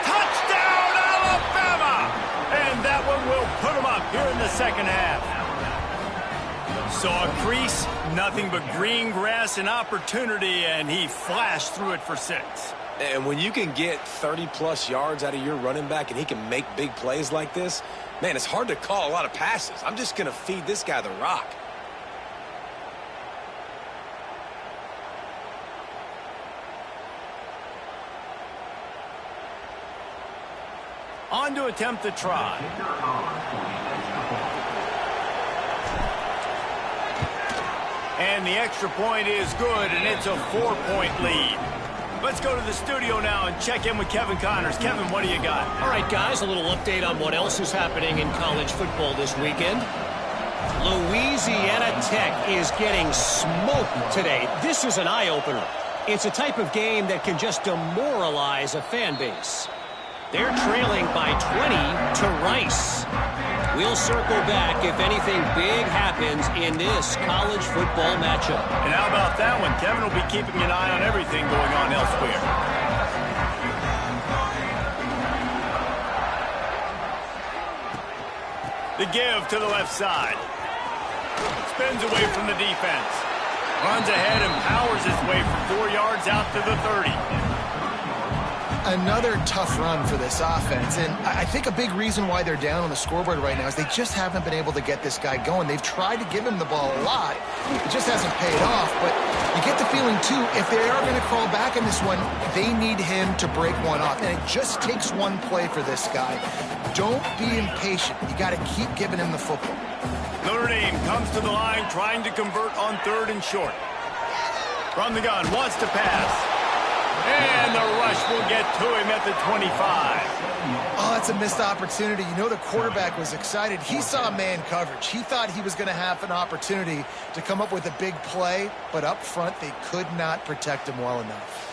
Touchdown, Alabama! And that one will put them up here in the second half. Saw a crease, nothing but green grass and opportunity, and he flashed through it for 6. And when you can get 30-plus yards out of your running back and he can make big plays like this, man, it's hard to call a lot of passes. I'm just going to feed this guy the rock. On to attempt the try. And the extra point is good, and it's a 4-point lead. Let's go to the studio now and check in with Kevin Connors. Kevin, what do you got? All right, guys, a little update on what else is happening in college football this weekend. Louisiana Tech is getting smoked today. This is an eye-opener. It's a type of game that can just demoralize a fan base. They're trailing by 20 to Rice. We'll circle back if anything big happens in this college football matchup. And how about that one? Kevin will be keeping an eye on everything going on elsewhere. The give to the left side. Spins away from the defense. Runs ahead and powers his way for 4 yards out to the 30. Another tough run for this offense, and I think a big reason why they're down on the scoreboard right now is they just haven't been able to get this guy going. They've tried to give him the ball a lot. It just hasn't paid off, but you get the feeling, too, if they are going to crawl back in this one, they need him to break one off, and it just takes one play for this guy. Don't be impatient. You got to keep giving him the football. Notre Dame comes to the line trying to convert on 3rd and short. From the gun, wants to pass. And the rush will get to him at the 25. Oh, that's a missed opportunity. You know the quarterback was excited. He saw man coverage. He thought he was going to have an opportunity to come up with a big play, but up front they could not protect him well enough.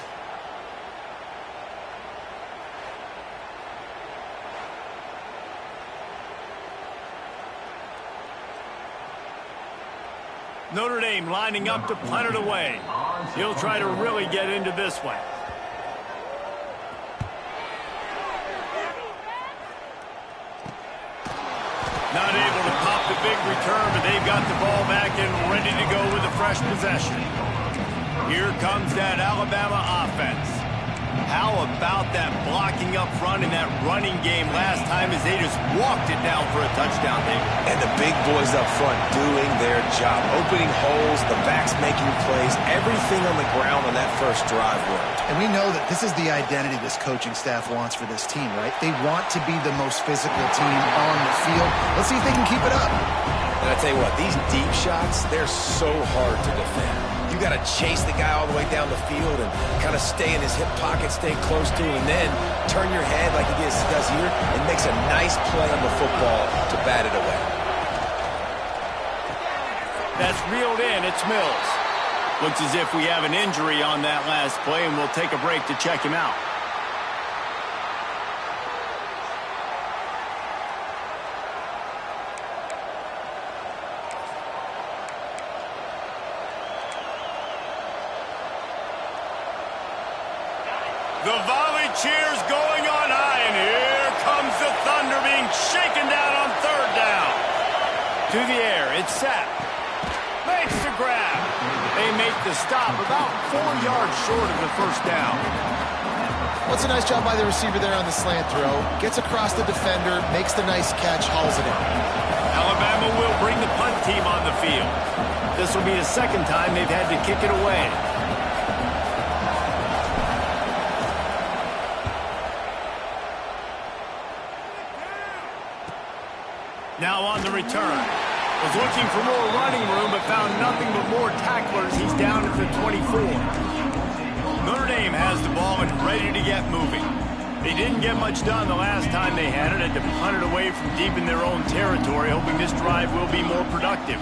Notre Dame lining up to punt it away. He'll try to really get into this one. Not able to pop the big return, but they've got the ball back and ready to go with a fresh possession. Here comes that Alabama offense. How about that blocking up front in that running game last time as they just walked it down for a touchdown, David? And the big boys up front doing their job. Opening holes, the backs making plays, everything on the ground on that first drive worked. And we know that this is the identity this coaching staff wants for this team, right? They want to be the most physical team on the field. Let's see if they can keep it up. And I tell you what, these deep shots, they're so hard to defend. You got to chase the guy all the way down the field and kind of stay in his hip pocket, stay close to him, and then turn your head like he does here and makes a nice play on the football to bat it away. That's reeled in. It's Mills. Looks as if we have an injury on that last play, and we'll take a break to check him out. The volley cheers going on high, and here comes the Thunder being shaken down on 3rd down. To the air, it's sacked. Makes the grab. They make the stop about 4 yards short of the first down. What's a nice job by the receiver there on the slant throw. Gets across the defender, makes the nice catch, hauls it in. Alabama will bring the punt team on the field. This will be the second time they've had to kick it away. Now on the return. Was looking for more running room, but found nothing but more tacklers. He's down at the 24. Notre Dame has the ball and ready to get moving. They didn't get much done the last time they had it. Had to punt it away from deep in their own territory, hoping this drive will be more productive.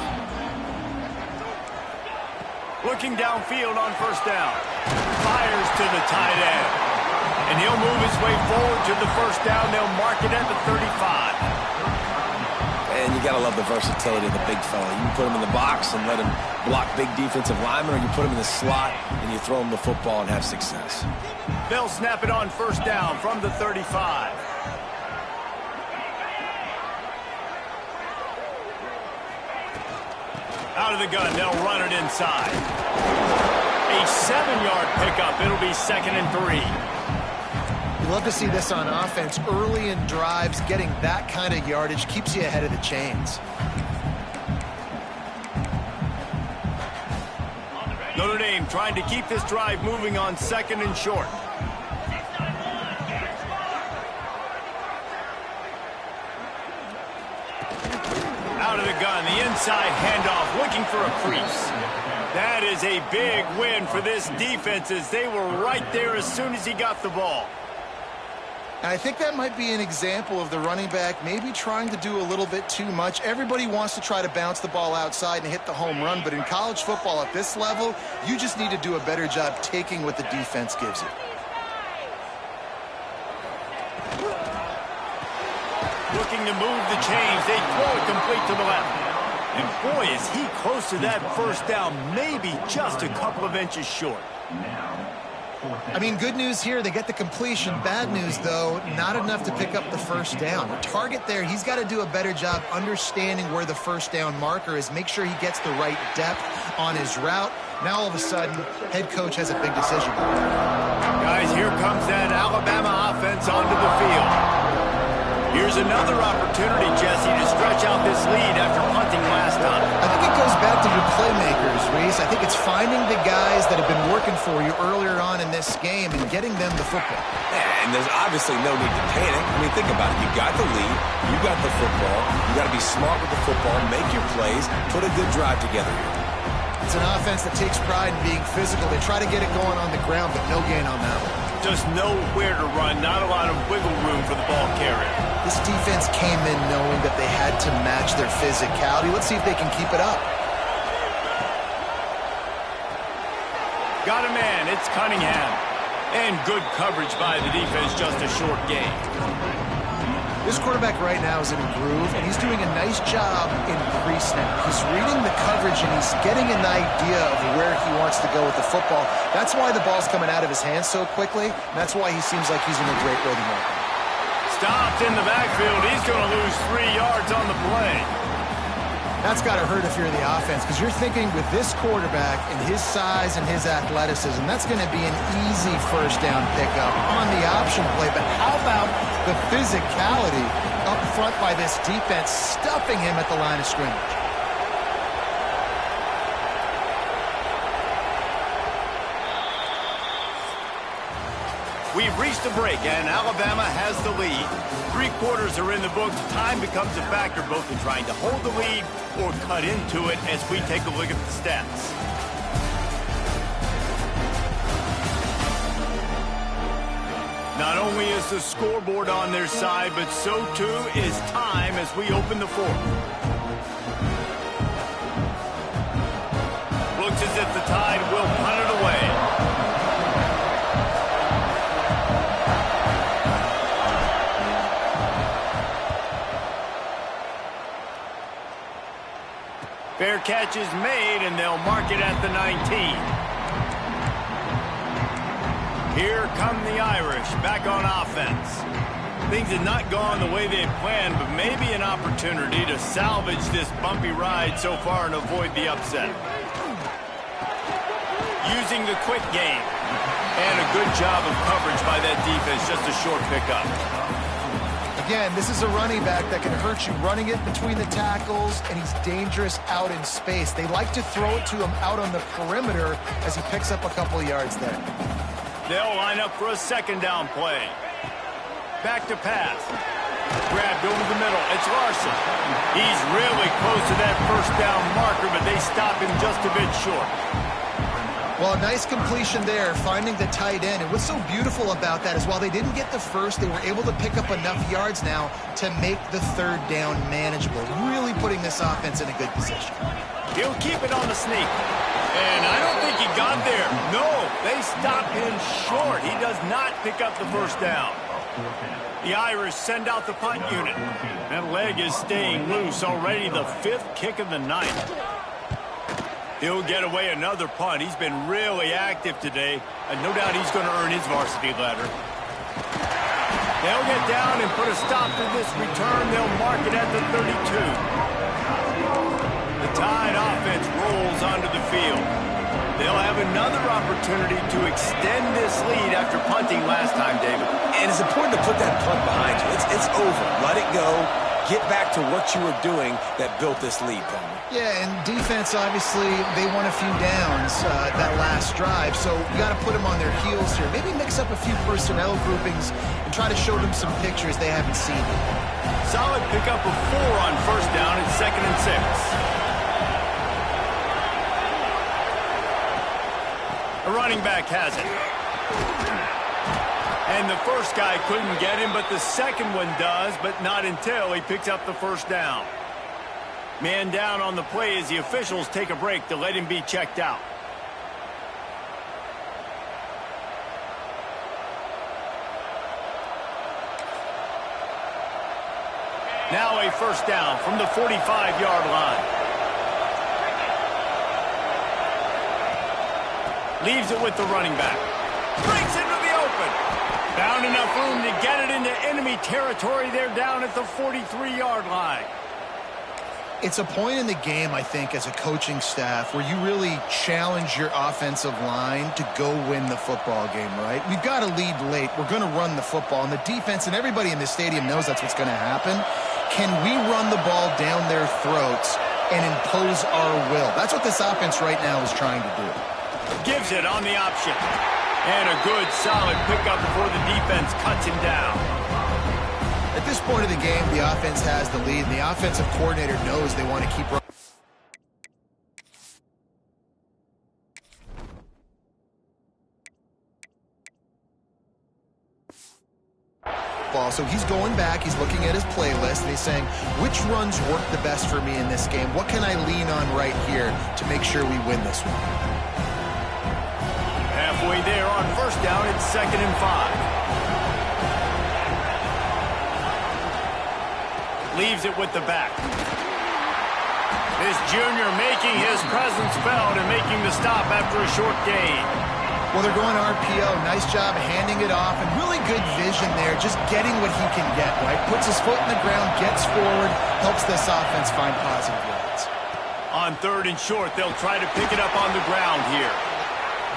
Looking downfield on first down. Fires to the tight end. And he'll move his way forward to the first down. They'll mark it at the 35. And you got to love the versatility of the big fella. You can put him in the box and let him block big defensive linemen, or you put him in the slot and you throw him the football and have success. They'll snap it on first down from the 35. Out of the gun, they'll run it inside. A 7-yard pickup. It'll be 2nd and 3. You love to see this on offense. Early in drives, getting that kind of yardage keeps you ahead of the chains. Notre Dame trying to keep this drive moving on 2nd and short. Out of the gun, the inside handoff, looking for a crease. That is a big win for this defense as they were right there as soon as he got the ball. And I think that might be an example of the running back maybe trying to do a little bit too much. Everybody wants to try to bounce the ball outside and hit the home run, but in college football at this level, you just need to do a better job taking what the defense gives you. Looking to move the chains. They throw it complete to the left. And boy, is he close to that first down, maybe just a couple of inches short. I mean, good news here, they get the completion. Bad news, though, not enough to pick up the first down. The target there, he's got to do a better job understanding where the first down marker is, make sure he gets the right depth on his route. Now, all of a sudden, head coach has a big decision. Guys, here comes that Alabama offense onto the field. Here's another opportunity, Jesse, to stretch out this lead after punting last time. I think it goes back to your playmakers, Reese. I think it's finding the guys that have been working for you earlier on in this game and getting them the football. Yeah, and there's obviously no need to panic. I mean, think about it. You got the lead. You got the football. You got to be smart with the football, make your plays, put a good drive together here. It's an offense that takes pride in being physical. They try to get it going on the ground, but no gain on that one. Just nowhere to run, not a lot of wiggle room for the ball carrier. This defense came in knowing that they had to match their physicality. Let's see if they can keep it up. Got a man, it's Cunningham. And good coverage by the defense, just a short gain. This quarterback right now is in a groove, and he's doing a nice job in pre-snap. He's reading the coverage, and he's getting an idea of where he wants to go with the football. That's why the ball's coming out of his hands so quickly, and that's why he seems like he's in a great rhythm right now. Stopped in the backfield. He's going to lose 3 yards on the play. That's got to hurt if you're the offense, because you're thinking with this quarterback and his size and his athleticism, that's going to be an easy first down pickup on the option play. But how about the physicality up front by this defense, stuffing him at the line of scrimmage? We've reached a break, and Alabama has the lead. 3 quarters are in the books. Time becomes a factor both in trying to hold the lead or cut into it as we take a look at the stats. Not only is the scoreboard on their side, but so too is time as we open the 4th. Looks as if the Tide will punt it away. Fair catch is made, and they'll mark it at the 19. Here come the Irish, back on offense. Things have not gone the way they had planned, but maybe an opportunity to salvage this bumpy ride so far and avoid the upset. Using the quick game. And a good job of coverage by that defense, just a short pickup. Again, this is a running back that can hurt you running it between the tackles, and he's dangerous out in space. They like to throw it to him out on the perimeter as he picks up a couple of yards there. They'll line up for a 2nd down play. Back to pass. Grabbed over the middle. It's Larson. He's really close to that first down marker, but they stop him just a bit short. Well, a nice completion there, finding the tight end. And what's so beautiful about that is while they didn't get the first, they were able to pick up enough yards now to make the third down manageable, really putting this offense in a good position. He'll keep it on the sneak. And I don't think he got there. No, they stopped him short. He does not pick up the first down. The Irish send out the punt unit. That leg is staying loose. Already the 5th kick of the night. He'll get away another punt. He's been really active today. And no doubt he's going to earn his varsity letter. They'll get down and put a stop to this return. They'll mark it at the 32. The Tide offense rolls onto the field. They'll have another opportunity to extend this lead after punting last time, David. And it's important to put that punt behind you. It's over. Let it go. Get back to what you were doing that built this lead, Palmer. Yeah, and defense, obviously, they won a few downs that last drive, so you got to put them on their heels here. Maybe mix up a few personnel groupings and try to show them some pictures they haven't seen. Solid pickup of 4 on first down and 2nd and 6. A running back has it. And the first guy couldn't get him, but the second one does, but not until he picks up the first down. Man down on the play as the officials take a break to let him be checked out. Now a first down from the 45-yard line. Leaves it with the running back. Breaks into the open. Found enough room to get it into enemy territory. They're down at the 43-yard line. It's a point in the game, I think, as a coaching staff where you really challenge your offensive line to go win the football game, right? We've got to lead late. We're going to run the football. And the defense and everybody in the stadium knows that's what's going to happen. Can we run the ball down their throats and impose our will? That's what this offense right now is trying to do. Gives it on the option. And a good, solid pickup before the defense cuts him down. At this point of the game, the offense has the lead, and the offensive coordinator knows they want to keep running. So he's going back, he's looking at his playlist, and he's saying, which runs work the best for me in this game? What can I lean on right here to make sure we win this one? Halfway there on first down, it's 2nd and 5. Leaves it with the back. This junior making his presence felt and making the stop after a short gain. Well, they're going RPO. Nice job handing it off, and really good vision there, just getting what he can get, right? Puts his foot in the ground, gets forward, helps this offense find positive yards. On 3rd and short, they'll try to pick it up on the ground here.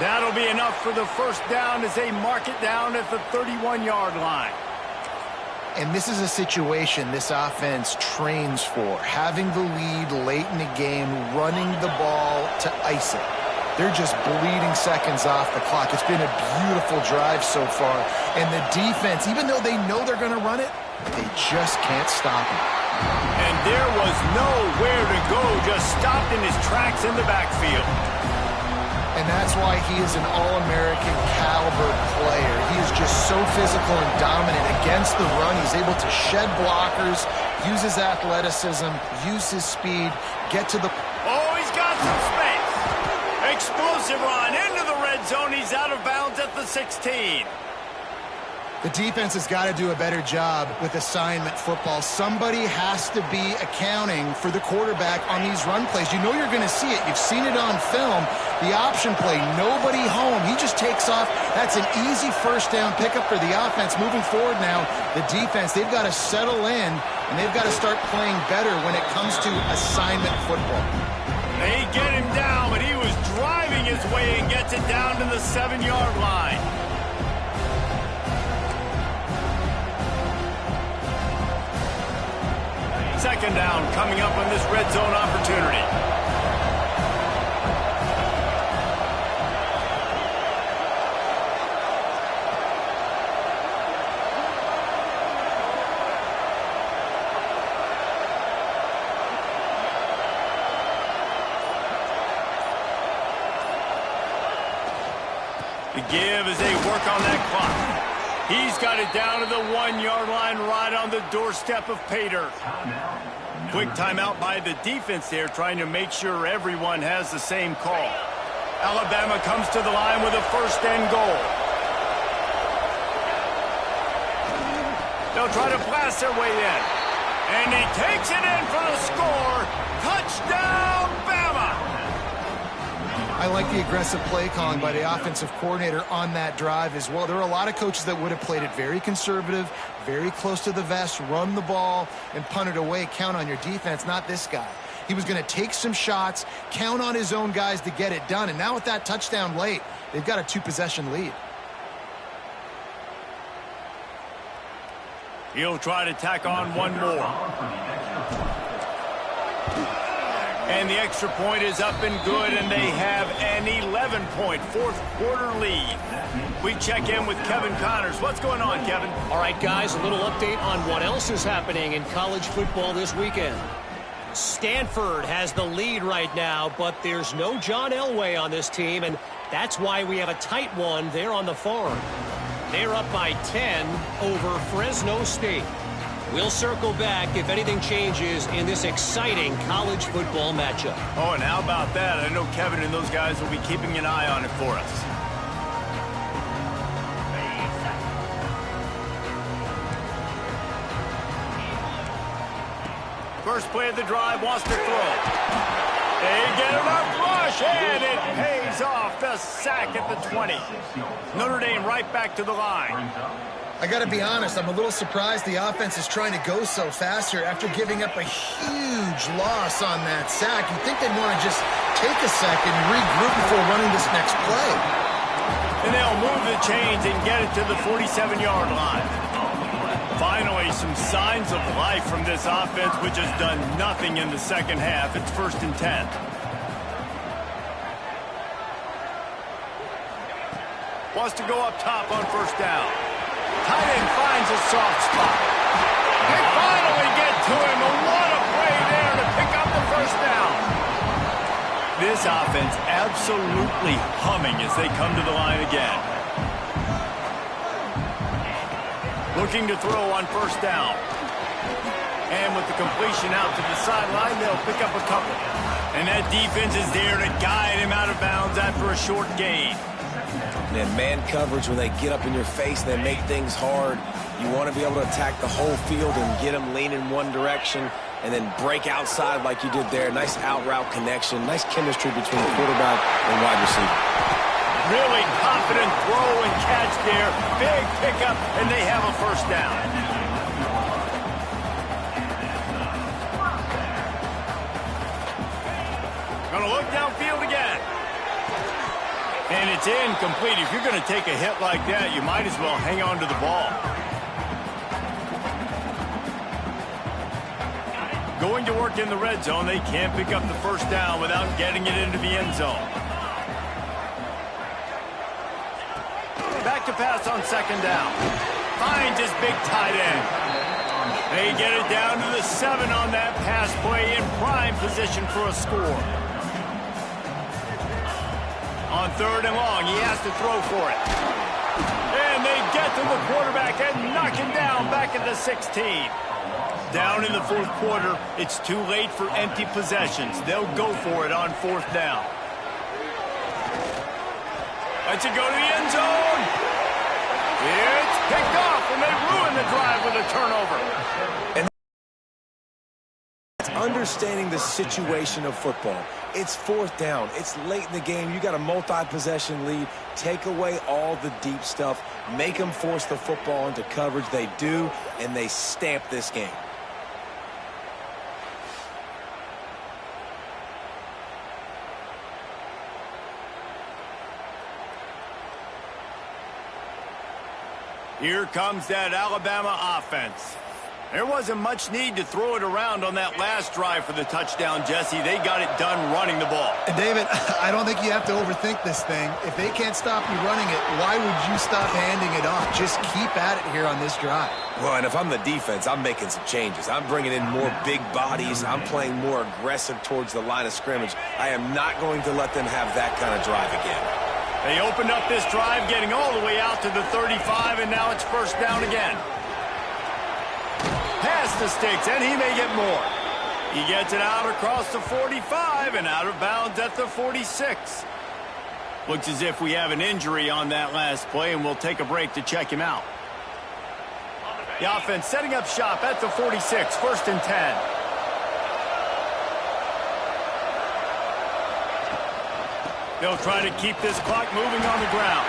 That'll be enough for the first down as they mark it down at the 31-yard line. And this is a situation this offense trains for, having the lead late in the game, running the ball to ice it. They're just bleeding seconds off the clock. It's been a beautiful drive so far. And the defense, even though they know they're going to run it, they just can't stop it. And there was nowhere to go, just stopped in his tracks in the backfield. And that's why he is an All-American caliber player. He is just so physical and dominant against the run. He's able to shed blockers, use his athleticism, use his speed, get to the... Oh, he's got some space. Explosive run into the red zone. He's out of bounds at the 16. The defense has got to do a better job with assignment football. Somebody has to be accounting for the quarterback on these run plays. You know you're going to see it. You've seen it on film. The option play, nobody home. He just takes off. That's an easy first down pickup for the offense. Moving forward now, the defense, they've got to settle in, and they've got to start playing better when it comes to assignment football. They get him down, but he was driving his way and gets it down to the 7-yard line. Second down coming up on this red zone opportunity. to give as they work on that clock. He's got it down to the 1-yard line right on the doorstep of pay dirt. Quick timeout by the defense there, trying to make sure everyone has the same call. Alabama comes to the line with a 1st and goal. They'll try to blast their way in. And he takes it in for the score. Touchdown, Bama! I like the aggressive play calling by the offensive coordinator on that drive as well. There are a lot of coaches that would have played it very conservative, very close to the vest, run the ball, and punt it away. Count on your defense, not this guy. He was going to take some shots, count on his own guys to get it done. And now with that touchdown late, they've got a 2-possession lead. He'll try to tack on one more. And the extra point is up and good, and they have an 11-point fourth-quarter lead. We check in with Kevin Connors. What's going on, Kevin? All right, guys, a little update on what else is happening in college football this weekend. Stanford has the lead right now, but there's no John Elway on this team, and that's why we have a tight one there on the farm. They're up by 10 over Fresno State. We'll circle back if anything changes in this exciting college football matchup. Oh, and how about that? I know Kevin and those guys will be keeping an eye on it for us. First play of the drive, wants to throw. They get enough rush, and it pays off. The sack at the 20. Notre Dame right back to the line. I got to be honest, I'm a little surprised the offense is trying to go so fast here after giving up a huge loss on that sack. You'd think they'd want to just take a second and regroup before running this next play. And they'll move the chains and get it to the 47-yard line. Finally, some signs of life from this offense, which has done nothing in the second half. It's 1st and 10. Wants to go up top on 1st down. Tight end finds a soft spot. They finally get to him. What a play there to pick up the 1st down. This offense absolutely humming as they come to the line again. Looking to throw on 1st down. And with the completion out to the sideline, they'll pick up a couple. And that defense is there to guide him out of bounds after a short gain. And man coverage, when they get up in your face, they make things hard. You want to be able to attack the whole field and get them leaning one direction and then break outside like you did there. Nice out route connection. Nice chemistry between quarterback and wide receiver. Really confident throw and catch there. Big pickup, and they have a 1st down. Gonna look downfield again. And it's incomplete. If you're going to take a hit like that, you might as well hang on to the ball. Going to work in the red zone, they can't pick up the 1st down without getting it into the end zone. Back to pass on 2nd down. Finds his big tight end. They get it down to the 7 on that pass play in prime position for a score. On 3rd and long, he has to throw for it. And they get to the quarterback and knock him down back at the 16. Down in the 4th quarter, it's too late for empty possessions. They'll go for it on 4th down. Lets it go to the end zone. It's picked off, and they ruin the drive with a turnover. And understanding the situation of football. It's 4th down. It's late in the game. You got a multi-possession lead. Take away all the deep stuff. Make them force the football into coverage. They do, and they stamp this game. Here comes that Alabama offense. There wasn't much need to throw it around on that last drive for the touchdown, Jesse. They got it done running the ball. And David, I don't think you have to overthink this thing. If they can't stop you running it, why would you stop handing it off? Just keep at it here on this drive. Well, and if I'm the defense, I'm making some changes. I'm bringing in more big bodies. I'm playing more aggressive towards the line of scrimmage. I am not going to let them have that kind of drive again. They opened up this drive, getting all the way out to the 35, and now it's first down again. Past the sticks, and he may get more. He gets it out across the 45 and out of bounds at the 46. Looks as if we have an injury on that last play, and we'll take a break to check him out. The offense setting up shop at the 46, first and 10. They'll try to keep this clock moving on the ground.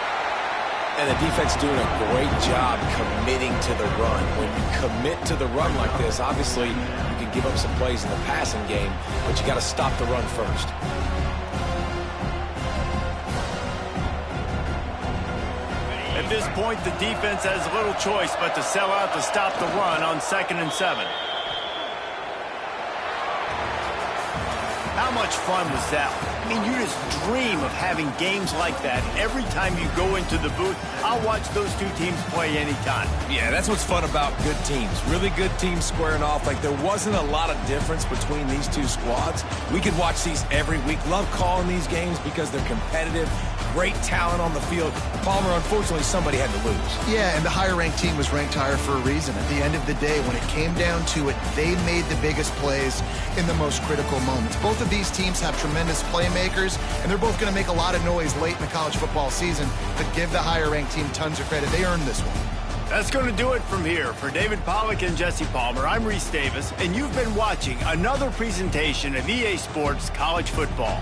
And the defense doing a great job committing to the run. When you commit to the run like this, obviously you can give up some plays in the passing game, but you got to stop the run first. At this point, the defense has little choice but to sell out to stop the run on 2nd and 7. How much fun was that? I mean, you just dream of having games like that every time you go into the booth. I'll watch those two teams play anytime. Yeah, that's what's fun about good teams. Really good teams squaring off. Like, there wasn't a lot of difference between these two squads. We could watch these every week. Love calling these games because they're competitive. Great talent on the field. Palmer, unfortunately, somebody had to lose. Yeah, and the higher-ranked team was ranked higher for a reason. At the end of the day, when it came down to it, they made the biggest plays in the most critical moments. Both of these teams have tremendous playmakers, and they're both going to make a lot of noise late in the college football season, but give the higher-ranked team tons of credit. They earned this one. That's going to do it from here. For David Pollack and Jesse Palmer, I'm Reese Davis, and you've been watching another presentation of EA Sports College Football.